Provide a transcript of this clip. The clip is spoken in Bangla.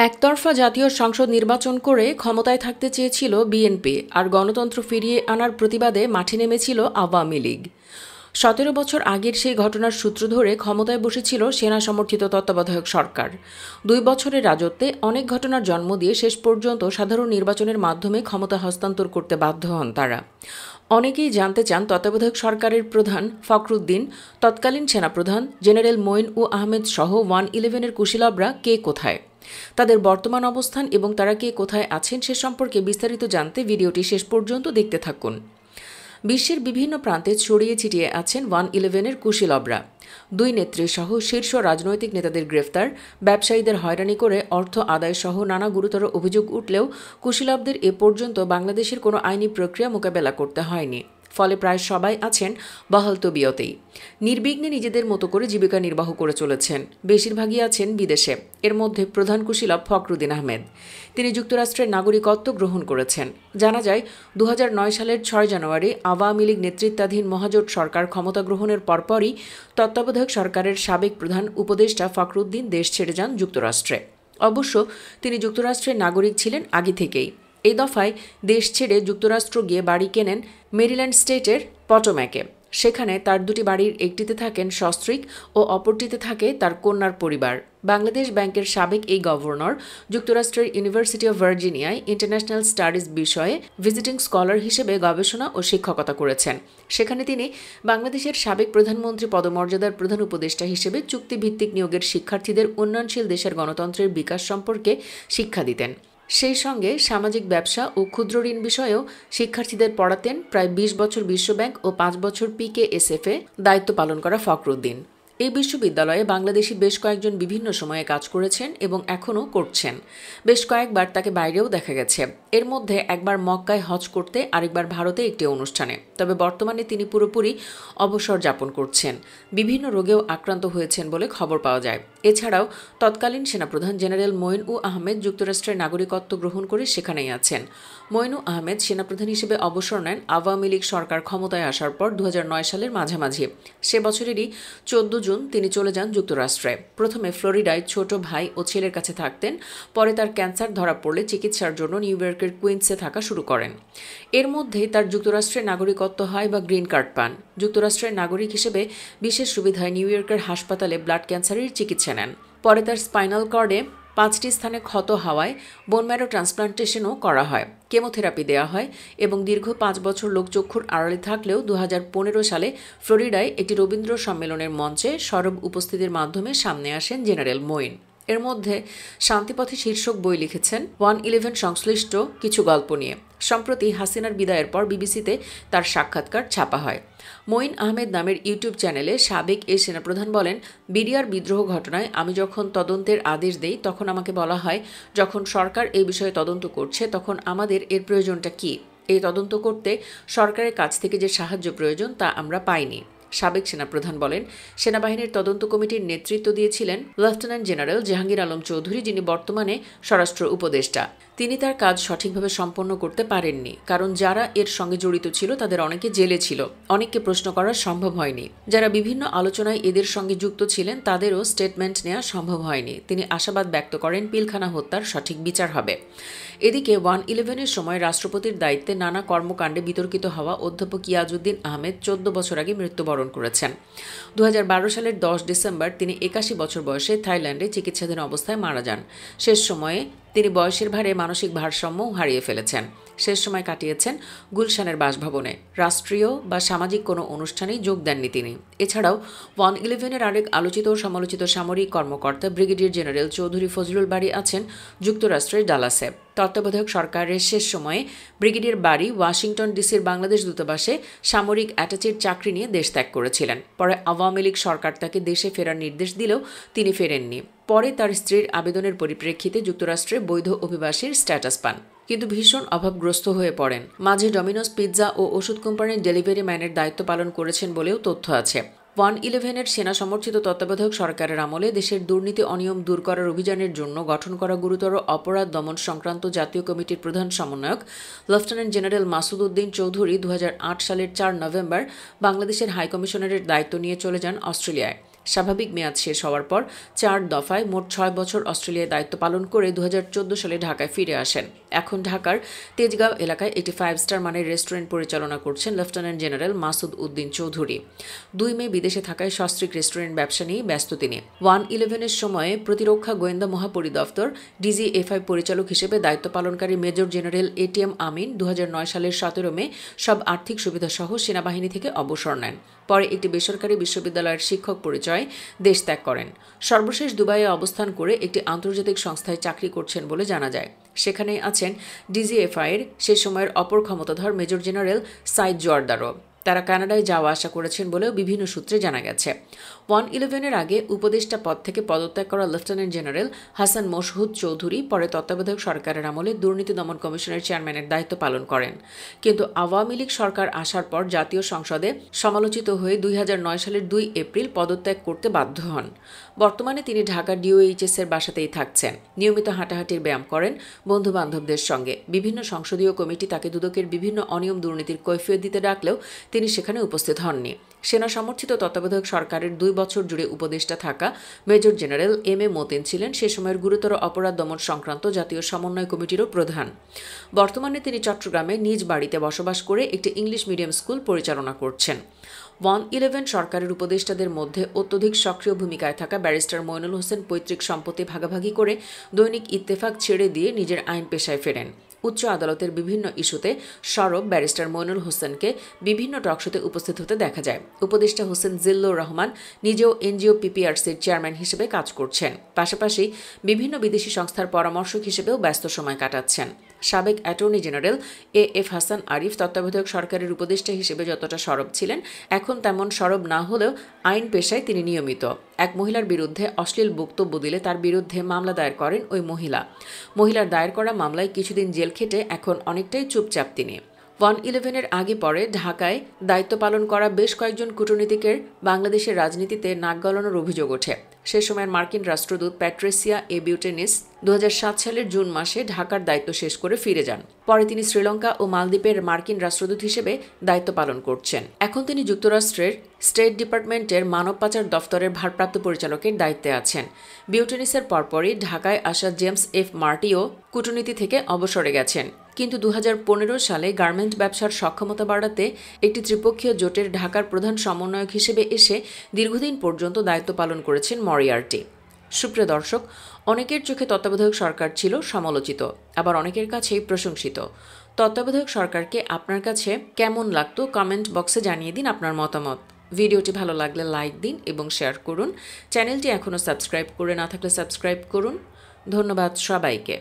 একতরফা জাতীয় সংসদ নির্বাচন করে ক্ষমতায় থাকতে চেয়েছিল বিএনপি আর গণতন্ত্র ফিরিয়ে আনার প্রতিবাদে মাঠে নেমেছিল আওয়ামী লীগ। ১৭ বছর আগের সেই ঘটনার সূত্র ধরে ক্ষমতায় বসেছিল সেনা সমর্থিত তত্ত্বাবধায়ক সরকার। ২ বছরের রাজত্বে অনেক ঘটনার জন্ম দিয়ে শেষ পর্যন্ত সাধারণ নির্বাচনের মাধ্যমে ক্ষমতা হস্তান্তর করতে বাধ্য হন তারা। অনেকেই জানতে চান তত্ত্বাবধায়ক সরকারের প্রধান ফখরুদ্দিন, তৎকালীন সেনাপ্রধান জেনারেল মঈন ও আহমেদ সহ 111-এর কুশীলবরা কে কোথায়, তাদের বর্তমান অবস্থান এবং তারা কে কোথায় আছেন সে সম্পর্কে বিস্তারিত জানতে ভিডিওটি শেষ পর্যন্ত দেখতে থাকুন। বিশ্বের বিভিন্ন প্রান্তে ছড়িয়ে ছিটিয়ে আছেন 111-এর কুশীলবরা। 2 নেত্রী সহ শীর্ষ রাজনৈতিক নেতাদের গ্রেফতার, ব্যবসায়ীদের হয়রানি করে অর্থ আদায় সহ নানা গুরুতর অভিযোগ উঠলেও কুশীলবদের এ পর্যন্ত বাংলাদেশের কোনো আইনি প্রক্রিয়া মোকাবেলা করতে হয়নি। ফলে প্রায় সবাই আছেন বহাল তবিয়তেই, নির্বিঘ্নে নিজেদের মতো করে জীবিকা নির্বাহ করে চলেছেন। বেশিরভাগই আছেন বিদেশে। এর মধ্যে প্রধান কুশীলব ফখরুদ্দিন আহমেদ। তিনি যুক্তরাষ্ট্রের নাগরিকত্ব গ্রহণ করেছেন। জানা যায় ২০০৯ সালের ৬ জানুয়ারি আওয়ামী লীগ নেতৃত্বাধীন মহাজোট সরকার ক্ষমতা গ্রহণের পরপরই তত্ত্বাবধায়ক সরকারের সাবেক প্রধান উপদেষ্টা ফখরুদ্দিন দেশ ছেড়ে যান যুক্তরাষ্ট্রে। অবশ্য তিনি যুক্তরাষ্ট্রের নাগরিক ছিলেন আগে থেকেই। এই দফায় দেশ ছেড়ে যুক্তরাষ্ট্র গিয়ে বাড়ি কেনেন মেরিল্যান্ড স্টেটের পটোম্যাকে। সেখানে তার 2টি বাড়ির একটিতে থাকেন সস্ত্রীক ও অপরটিতে থাকে তার কন্যার পরিবার। বাংলাদেশ ব্যাংকের সাবেক এই গভর্নর যুক্তরাষ্ট্রের ইউনিভার্সিটি অব ভার্জিনিয়ায় ইন্টারন্যাশনাল স্টাডিজ বিষয়ে ভিজিটিং স্কলার হিসেবে গবেষণা ও শিক্ষকতা করেছেন। সেখানে তিনি বাংলাদেশের সাবেক প্রধানমন্ত্রী পদমর্যাদার প্রধান উপদেষ্টা হিসেবে চুক্তিভিত্তিক নিয়োগের শিক্ষার্থীদের উন্নয়নশীল দেশের গণতন্ত্রের বিকাশ সম্পর্কে শিক্ষা দিতেন। সেই সঙ্গে সামাজিক ব্যবসা ও ক্ষুদ্র ঋণ বিষয়েও শিক্ষার্থীদের পড়াতেন। প্রায় 20 বছর বিশ্বব্যাংক ও 5 বছর PKSF-এ দায়িত্ব পালন করা ফখরুদ্দিন এই বিশ্ববিদ্যালয়ে বাংলাদেশি বেশ কয়েকজন বিভিন্ন সময়ে কাজ করেছেন এবং এখনও করছেন। বেশ কয়েকবার তাকে বাইরেও দেখা গেছে। এর মধ্যে একবার মক্কায় হজ করতে, আরেকবার ভারতে একটি অনুষ্ঠানে। তবে বর্তমানে তিনি পুরোপুরি অবসর যাপন করছেন। বিভিন্ন রোগেও আক্রান্ত হয়েছেন বলে খবর পাওয়া যায়। এছাড়াও তৎকালীন সেনাপ্রধান জেনারেল মঈন ও আহমেদ যুক্তরাষ্ট্রের নাগরিকত্ব গ্রহণ করে সেখানেই আছেন। মঈন ও আহমেদ সেনাপ্রধান হিসেবে অবসর নেন আওয়ামী লীগ সরকার ক্ষমতায় আসার পর ২০০৯ সালের মাঝামাঝি। সে বছরেরই 14 জুন তিনি চলে যান যুক্তরাষ্ট্রে। প্রথমে ফ্লোরিডায় ছোট ভাই ও ছেলের কাছে থাকতেন। পরে তার ক্যান্সার ধরা পড়লে চিকিৎসার জন্য নিউ ইয়র্কের কুইন্সে থাকা শুরু করেন। এর মধ্যেই তার যুক্তরাষ্ট্রের নাগরিকত্ব হয় বা গ্রিন কার্ড পান। যুক্তরাষ্ট্রের নাগরিক হিসেবে বিশেষ সুবিধায় নিউ ইয়র্কের হাসপাতালে ব্লাড ক্যান্সারের চিকিৎসা নেন। পরে তার স্পাইনাল কর্ডে 5টি স্থানে ক্ষত হওয়ায় বোন ম্যারো ট্রান্সপ্লান্টেশনও করা হয়, কেমোথেরাপি দেওয়া হয় এবং দীর্ঘ 5 বছর লোকচক্ষুর আড়ালে থাকলেও 2015 সালে ফ্লোরিডায় একটি রবীন্দ্র সম্মেলনের মঞ্চে সরব উপস্থিতির মাধ্যমে সামনে আসেন জেনারেল মঈন। এর মধ্যে শান্তিপথে শীর্ষক বই লিখেছেন 111 সংশ্লিষ্ট কিছু গল্প নিয়ে। সম্প্রতি হাসিনার বিদায়ের পর বিবিসিতে তার সাক্ষাৎকার ছাপা হয়। মঈন আহমেদ নামের ইউটিউব চ্যানেলে সাবেক এই সেনাপ্রধান বলেন, বিডিআর বিদ্রোহ ঘটনায় আমি যখন তদন্তের আদেশ দেই তখন আমাকে বলা হয়, যখন সরকার এই বিষয়ে তদন্ত করছে তখন আমাদের এর প্রয়োজনটা কী? এই তদন্ত করতে সরকারের কাছ থেকে যে সাহায্য প্রয়োজন তা আমরা পাইনি। সাবেক সেনাপ্রধান বলেন, সেনাবাহিনীর তদন্ত কমিটির নেতৃত্ব দিয়েছিলেন লেফটেন্যান্ট জেনারেল জাহাঙ্গীর আলম চৌধুরী, যিনি বর্তমানে স্বরাষ্ট্র উপদেষ্টা। তিনি তার কাজ সঠিকভাবে সম্পন্ন করতে পারেননি, কারণ যারা এর সঙ্গে জড়িত ছিল তাদের অনেকে জেলে ছিল, অনেককে প্রশ্ন করা সম্ভব হয়নি। যারা বিভিন্ন আলোচনায় এদের সঙ্গে যুক্ত ছিলেন তাদেরও স্টেটমেন্ট নেওয়া সম্ভব হয়নি। তিনি আশাবাদ ব্যক্ত করেন পিলখানা হত্যার সঠিক বিচার হবে। এদিকে 111-এর সময় রাষ্ট্রপতির দায়িত্বে নানা কর্মকাণ্ডে বিতর্কিত হওয়া অধ্যাপক ইয়াজউদ্দিন আহমেদ 14 বছর আগে মৃত্যুবরণ করেছেন। 2012 সালের 10 ডিসেম্বর তিনি 81 বছর বয়সে থাইল্যান্ডে চিকিৎসাধীন অবস্থায় মারা যান। শেষ সময়ে তিনি বয়সের ভারে মানসিক ভারসাম্যও হারিয়ে ফেলেছেন। শেষ সময় কাটিয়েছেন গুলশানের বাসভবনে। রাষ্ট্রীয় বা সামাজিক কোনো অনুষ্ঠানেই যোগ দেননি তিনি। এছাড়াও 111-এর আরেক আলোচিত ও সমালোচিত সামরিক কর্মকর্তা ব্রিগেডিয়ার জেনারেল চৌধুরী ফজলুল বারী আছেন যুক্তরাষ্ট্রের ডালাসে। তত্ত্বাবধায়ক সরকারের শেষ সময়ে ব্রিগেডিয়ার বারী ওয়াশিংটন ডিসির বাংলাদেশ দূতাবাসে সামরিক অ্যাটাচির চাকরি নিয়ে দেশ ত্যাগ করেছিলেন। পরে আওয়ামী লীগ সরকার তাকে দেশে ফেরার নির্দেশ দিলেও তিনি ফেরেননি। পরে তার স্ত্রীর আবেদনের পরিপ্রেক্ষিতে যুক্তরাষ্ট্রে বৈধ অভিবাসীর স্ট্যাটাস পান, কিন্তু ভীষণ অভাবগ্রস্ত হয়ে পড়েন। মাঝে ডমিনোস পিৎজা ও ওষুধ কোম্পানির ডেলিভারি ম্যানের দায়িত্ব পালন করেছেন বলেও তথ্য আছে। 111-এর সেনা সমর্থিত তত্ত্বাবধায়ক সরকারের আমলে দেশের দুর্নীতি অনিয়ম দূর করার অভিযানের জন্য গঠন করা গুরুতর অপরাধ দমন সংক্রান্ত জাতীয় কমিটির প্রধান সমন্বয়ক লেফটেন্যান্ট জেনারেল মাসুদ উদ্দিন চৌধুরী 2008 সালের 4 নভেম্বর বাংলাদেশের হাইকমিশনারের দায়িত্ব নিয়ে চলে যান অস্ট্রেলিয়ায়। স্বাভাবিক মেয়াদ শেষ হওয়ার পর 4 দফায় মোট 6 বছর অস্ট্রেলিয়ায় দায়িত্ব পালন করে 2014 সালে ঢাকায় ফিরে আসেন। এখন ঢাকার তেজগাঁও এলাকায় একটি 5 স্টার মানের রেস্টুরেন্ট পরিচালনা করছেন লেফটেন্যান্ট জেনারেল মাসুদ উদ্দিন চৌধুরী। 2 মে বিদেশে থাকায় সস্ত্রীক রেস্টুরেন্ট ব্যবসা নিয়ে ব্যস্ত তিনি। 111-এর সময়ে প্রতিরক্ষা গোয়েন্দা মহাপরিদপ্তর DGFI পরিচালক হিসেবে দায়িত্ব পালনকারী মেজর জেনারেল ATM আমিন 2009 সালের 17 মে সব আর্থিক সুবিধাসহ সেনাবাহিনী থেকে অবসর নেন। পরে একটি বেসরকারি বিশ্ববিদ্যালয়ের শিক্ষক পরিচয়ে দেশ ত্যাগ করেন। সর্বশেষ দুবাইয়ে অবস্থান করে একটি আন্তর্জাতিক সংস্থায় চাকরি করছেন বলে জানা যায়। সেখানেই আছেন DGFI-এর সে সময়ের অপর ক্ষমতাধর মেজর জেনারেল সাইদ জোয়ারদারও। তারা কানাডায় যাওয়া আসা করেছেন বলেও বিভিন্ন সূত্রে জানা গেছে। 111-এর আগে উপদেষ্টা পদ থেকে পদত্যাগ করা লেফটেন্যান্ট জেনারেল হাসান মশহুদ চৌধুরী পরে তত্ত্বাবধায়ক সরকারের আমলে দুর্নীতি দমন কমিশনের চেয়ারম্যানের দায়িত্ব পালন করেন। কিন্তু আওয়ামী লীগ সরকার আসার পর জাতীয় সংসদে সমালোচিত হয়ে 2009 সালের 2 এপ্রিল পদত্যাগ করতে বাধ্য হন। বর্তমানে তিনি ঢাকার DOHS-এর বাসাতেই থাকছেন। নিয়মিত হাঁটাহাঁটির ব্যায়াম করেন বন্ধু-বান্ধবদের সঙ্গে। বিভিন্ন সংসদীয় কমিটি তাকে দুদকের বিভিন্ন অনিয়ম দুর্নীতির কৈফিয়ত দিতে ডাকলেও তিনি সেখানে উপস্থিত হননি। সেনা সমর্থিত তত্ত্বাবধায়ক সরকারের 2 বছর জুড়ে উপদেষ্টা থাকা মেজর জেনারেল M.A. মতিন ছিলেন সে সময়ের গুরুতর অপরাধ দমন সংক্রান্ত জাতীয় সমন্বয় কমিটিরও প্রধান। বর্তমানে তিনি চট্টগ্রামে নিজ বাড়িতে বসবাস করে একটি ইংলিশ মিডিয়াম স্কুল পরিচালনা করছেন। 111 সরকারের উপদেষ্টাদের মধ্যে অত্যধিক সক্রিয় ভূমিকায় থাকা ব্যারিস্টার মইনুল হোসেন পৈতৃক সম্পত্তি ভাগাভাগি করে দৈনিক ইত্তেফাক ছেড়ে দিয়ে নিজের আইন পেশায় ফেরেন। উচ্চ আদালতের বিভিন্ন ইস্যুতে সরব ব্যারিস্টার মইনুল হোসেনকে বিভিন্ন টকশোতে উপস্থিত হতে দেখা যায়। উপদেষ্টা হোসেন জিল্লুর রহমান নিজেও NGO PPRC-র চেয়ারম্যান হিসেবে কাজ করছেন। পাশাপাশি বিভিন্ন বিদেশি সংস্থার পরামর্শক হিসেবেও ব্যস্ত সময় কাটাচ্ছেন। সাবেক attorney general AF Hasan Arif তত্ত্বাবধায়ক সরকারের উপদেষ্টা হিসেবে যতটা সরব ছিলেন, এখন তেমন সরব না হলেও আইন পেশায় তিনি নিয়মিত। এক মহিলার বিরুদ্ধে অশ্লীল বক্তব্য দিলে তার বিরুদ্ধে মামলা দায়ের করেন ওই মহিলা। মহিলার দায়ের করা মামলায় কিছুদিন জেল খেটে এখন অনেকটাই চুপচাপ তিনি। 111-এর আগে পরে ঢাকায় দায়িত্ব পালন করা বেশ কয়েকজন কূটনীতিকের বাংলাদেশের রাজনীতিতে নাক গলানোর অভিযোগ ওঠে। সে সময়ের মার্কিন রাষ্ট্রদূত প্যাট্রিসিয়া এ বিউটেনিস 2007 সালের জুন মাসে ঢাকার দায়িত্ব শেষ করে ফিরে যান। পরে তিনি শ্রীলঙ্কা ও মালদ্বীপের মার্কিন রাষ্ট্রদূত হিসেবে দায়িত্ব পালন করছেন। এখন তিনি যুক্তরাষ্ট্রের স্টেট ডিপার্টমেন্টের মানব পাচার দফতরের ভারপ্রাপ্ত পরিচালকের দায়িত্বে আছেন। বিউটেনিসের পরপরই ঢাকায় আসা জেমস F. মার্টিও কূটনীতি থেকে অবসরে গেছেন। কিন্তু 2015 সালে গার্মেন্ট ব্যবসার সক্ষমতা বাড়াতে একটি ত্রিপক্ষীয় জোটের ঢাকার প্রধান সমন্বয়ক হিসেবে এসে দীর্ঘদিন পর্যন্ত দায়িত্ব পালন করেছেন মরিয়ার্টি। সুপ্রিয় দর্শক, অনেকের চোখে তত্ত্বাবধায়ক সরকার ছিল সমালোচিত, আবার অনেকের কাছেই প্রশংসিত। তত্ত্বাবধায়ক সরকারকে আপনার কাছে কেমন লাগতো কমেন্ট বক্সে জানিয়ে দিন আপনার মতামত। ভিডিওটি ভালো লাগলে লাইক দিন এবং শেয়ার করুন। চ্যানেলটি এখনও সাবস্ক্রাইব করে না থাকলে সাবস্ক্রাইব করুন। ধন্যবাদ সবাইকে।